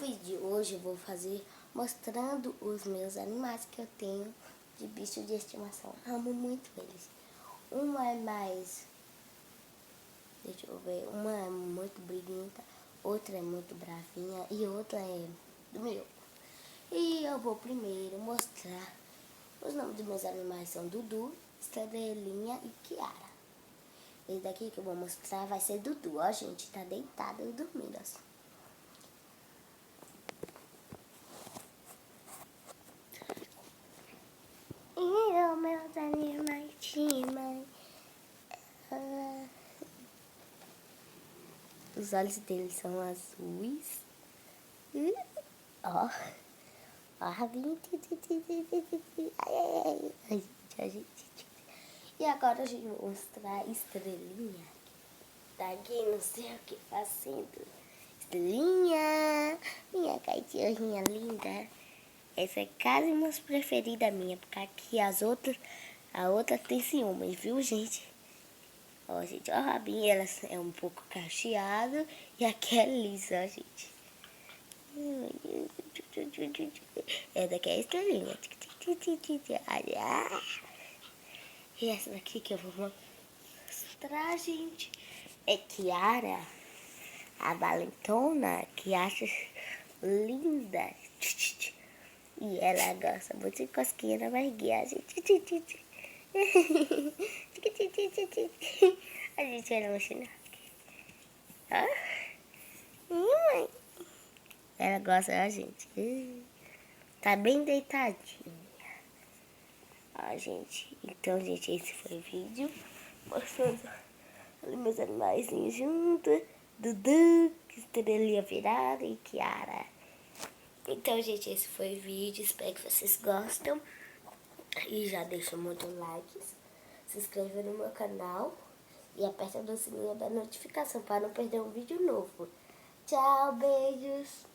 vídeo de hoje eu vou fazer mostrando os meus animais que eu tenho de bicho de estimação. Amo muito eles. Uma é mais, deixa eu ver, uma é muito briguenta, outra é muito bravinha e outra é do meu. E eu vou primeiro mostrar os nomes dos meus animais são Dudu, Estrelinha e Kiara. Esse daqui que eu vou mostrar vai ser Dudu, ó gente, tá deitado e dormindo assim. E os meus animais timam. Os olhos deles são azuis. Ó. Ó, rabinho. Ai, gente. E agora a gente vai mostrar a Estrelinha. Tá aqui, não sei o que fazendo. Estrelinha, minha cachorrinha linda. Essa é quase uma preferida minha, porque aqui a outra tem ciúmes, viu, gente? Ó, gente, ó, a rabinha, ela é um pouco cacheado e aqui é lisa, ó, gente. Essa daqui é a Estrelinha. E essa daqui que eu vou mostrar, gente, é Kiara, a valentona, que acha linda. E ela gosta muito de cosquinha na barriguinha, gente. A gente vai mexendo. Mãe. Ela gosta da gente. Tá bem deitadinha. Ó, gente. Então, gente, esse foi o vídeo. Mostrando meus animaizinhos juntos. Dudu, Estrelinha virada e Kiara. Então, gente, esse foi o vídeo. Espero que vocês gostem. E já deixa muito like. Se inscreva no meu canal. E aperta o sininho da notificação para não perder um vídeo novo. Tchau, beijos.